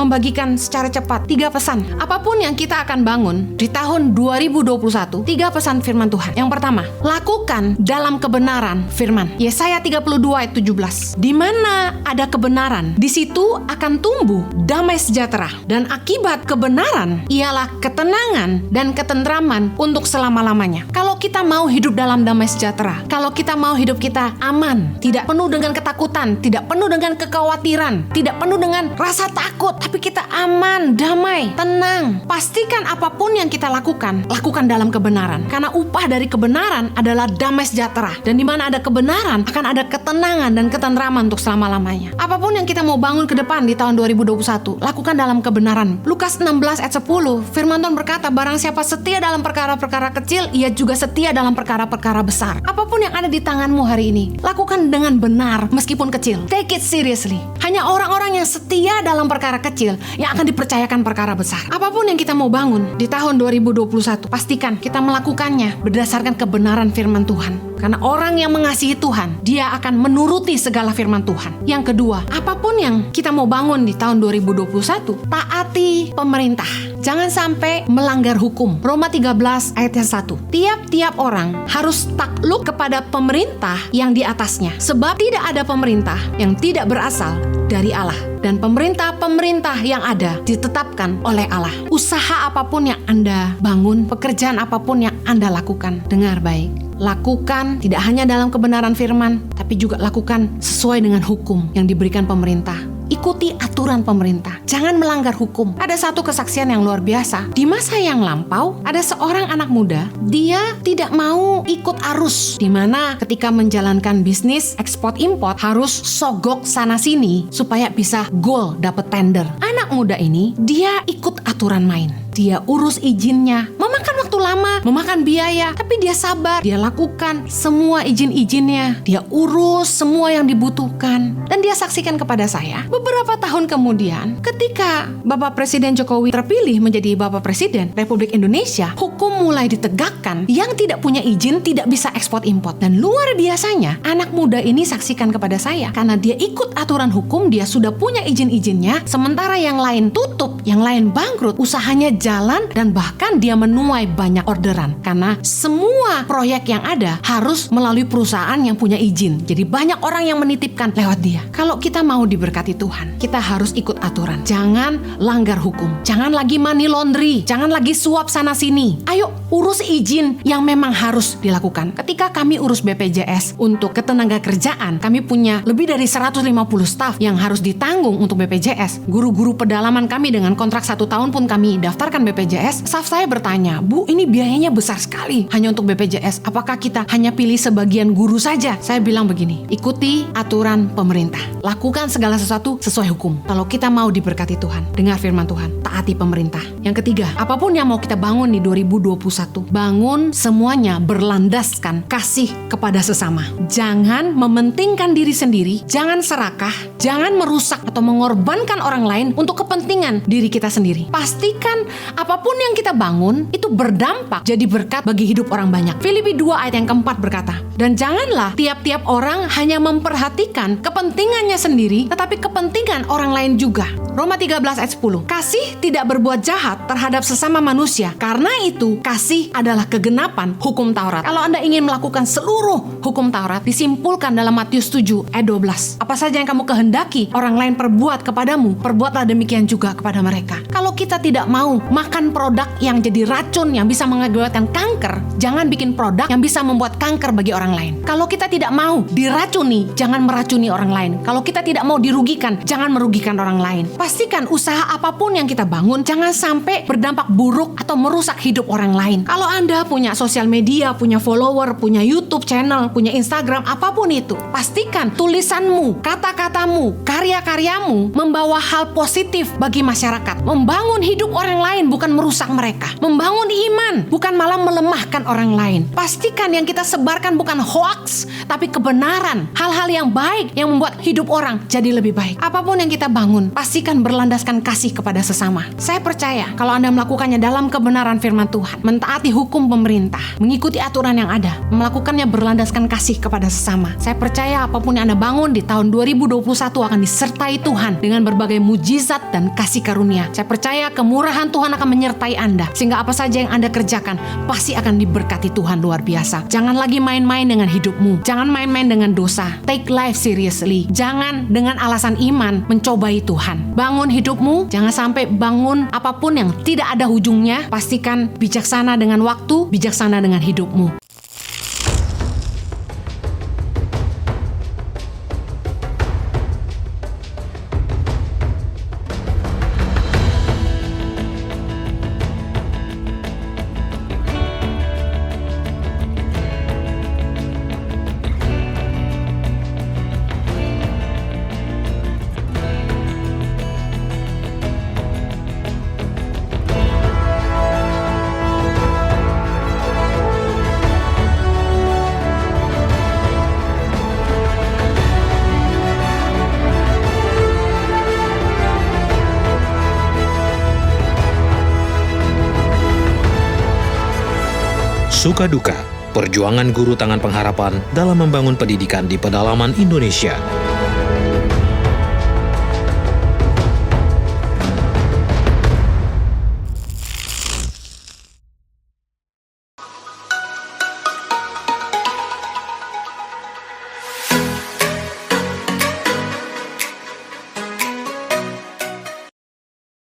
membagikan secara cepat 3 pesan. Apapun yang kita akan bangun di tahun 2021, 3 pesan firman Tuhan. Yang pertama, lakukan dalam kebenaran firman. Yesaya 32 ayat 17. Di mana ada kebenaran, di situ akan tumbuh damai sejahtera. Dan akibat kebenaran ialah ketenangan dan ketentraman untuk selama-lamanya. Kalau kita mau hidup dalam damai sejahtera, kalau kita mau hidup kita aman, tidak penuh dengan ketakutan, tidak penuh dengan kekhawatiran, tidak penuh dengan rasa takut, tapi kita aman, damai, tenang. Pastikan apapun yang kita lakukan, lakukan dalam kebenaran. Karena upah dari kebenaran adalah damai sejahtera. Dan di mana ada kebenaran, akan ada ketenangan dan ketentraman untuk selama-lamanya. Apapun yang kita mau bangun ke depan di tahun 2021, lakukan dalam kebenaran. Lukas 16 ayat 10, firman Tuhan berkata, barang siapa setia dalam perkara-perkara kecil, ia juga setia dalam perkara-perkara besar. Apapun yang ada di tanganmu hari ini, lakukan dengan benar meskipun kecil. Take it seriously. Hanya orang-orang yang setia dalam perkara kecil yang akan dipercayakan perkara besar. Apapun yang kita mau bangun di tahun 2021, pastikan kita melakukannya berdasarkan kebenaran firman Tuhan. Karena orang yang mengasihi Tuhan, dia akan menuruti segala firman Tuhan. Yang kedua, apapun yang kita mau bangun di tahun 2021, taati pemerintah. Jangan sampai melanggar hukum. Roma 13 ayat 1. Tiap-tiap orang harus takluk kepada pemerintah yang di atasnya. Sebab tidak ada pemerintah yang tidak berasal dari Allah. Dan pemerintah-pemerintah yang ada ditetapkan oleh Allah. Usaha apapun yang Anda bangun, pekerjaan apapun yang Anda lakukan, dengar baik. Lakukan tidak hanya dalam kebenaran firman, tapi juga lakukan sesuai dengan hukum yang diberikan pemerintah. Ikuti aturan pemerintah. Jangan melanggar hukum. Ada satu kesaksian yang luar biasa. Di masa yang lampau, ada seorang anak muda, dia tidak mau ikut arus. Di mana ketika menjalankan bisnis ekspor impor harus sogok sana sini supaya bisa goal dapat tender. Anak muda ini, dia ikut aturan main. Dia urus izinnya, memakan waktu lama, memakan biaya, tapi dia sabar, dia lakukan semua izin-izinnya, dia urus semua yang dibutuhkan. Dan dia saksikan kepada saya, beberapa tahun kemudian, ketika Bapak Presiden Jokowi terpilih menjadi Bapak Presiden Republik Indonesia, hukum mulai ditegakkan, yang tidak punya izin tidak bisa ekspor impor. Dan luar biasanya, anak muda ini saksikan kepada saya, karena dia ikut aturan hukum, dia sudah punya izin-izinnya, sementara yang lain tutup, yang lain bangkrut, usahanya jalan, dan bahkan dia menuai banyak orderan karena semua proyek yang ada harus melalui perusahaan yang punya izin. Jadi banyak orang yang menitipkan lewat dia. Kalau kita mau diberkati Tuhan, kita harus ikut aturan. Jangan langgar hukum. Jangan lagi money laundry. Jangan lagi suap sana sini. Ayo urus izin yang memang harus dilakukan. Ketika kami urus BPJS untuk ketenaga kerjaan, kami punya lebih dari 150 staf yang harus ditanggung untuk BPJS. Guru-guru pedalaman kami dengan kontrak 1 tahun pun kami daftarkan BPJS. Staf saya bertanya, Bu, ini biayanya besar sekali hanya untuk BPJS. Apakah kita hanya pilih sebagian guru saja? Saya bilang begini, ikuti aturan pemerintah. Lakukan segala sesuatu sesuai hukum. Kalau kita mau diberkati Tuhan, dengar firman Tuhan, taati pemerintah. Yang ketiga, apapun yang mau kita bangun di 2021, bangun semuanya berlandaskan kasih kepada sesama. Jangan mementingkan diri sendiri, jangan serakah, jangan merusak atau mengorbankan orang lain untuk kepentingan diri kita sendiri. Pastikan apapun yang kita bangun itu berdampak jadi berkat bagi hidup orang banyak. Filipi 2 ayat yang keempat berkata, dan janganlah tiap-tiap orang hanya memperhatikan kepentingannya sendiri, tetapi kepentingan orang lain juga. Roma 13 ayat 10. Kasih tidak berbuat jahat terhadap sesama manusia, karena itu kasih adalah kegenapan hukum Taurat. Kalau Anda ingin melakukan seluruh hukum Taurat, disimpulkan dalam Matius 7 ayat 12. Apa saja yang kamu kehendaki orang lain perbuat kepadamu, perbuatlah demikian juga kepada mereka. Kalau kita tidak mau makan produk yang jadi racun yang bisa mengakibatkan kanker, jangan bikin produk yang bisa membuat kanker bagi orang lain. Kalau kita tidak mau diracuni, jangan meracuni orang lain. Kalau kita tidak mau dirugikan, jangan merugikan orang lain. Pastikan usaha apapun yang kita bangun jangan sampai berdampak buruk atau merusak hidup orang lain. Kalau Anda punya sosial media, punya follower, punya YouTube channel, punya Instagram, apapun itu, pastikan tulisanmu, kata-katamu, karya-karyamu membawa hal positif bagi masyarakat. Membangun hidup orang lain bukan merusak mereka. Membangun iman bukan bukan malah melemahkan orang lain. Pastikan yang kita sebarkan bukan hoaks, tapi kebenaran, hal-hal yang baik yang membuat hidup orang jadi lebih baik. Apapun yang kita bangun, pastikan berlandaskan kasih kepada sesama. Saya percaya kalau Anda melakukannya dalam kebenaran firman Tuhan, mentaati hukum pemerintah, mengikuti aturan yang ada, melakukannya berlandaskan kasih kepada sesama, saya percaya apapun yang Anda bangun di tahun 2021 akan disertai Tuhan dengan berbagai mujizat dan kasih karunia. Saya percaya kemurahan Tuhan akan menyertai Anda, sehingga apa saja yang Anda kerjakan pasti akan diberkati Tuhan luar biasa. Jangan lagi main-main dengan hidupmu. Jangan main-main dengan dosa. Take life seriously. Jangan dengan alasan iman mencobai Tuhan. Bangun hidupmu, jangan sampai bangun apapun yang tidak ada ujungnya. Pastikan bijaksana dengan waktu, bijaksana dengan hidupmu. Suka duka, perjuangan guru tangan pengharapan dalam membangun pendidikan di pedalaman Indonesia.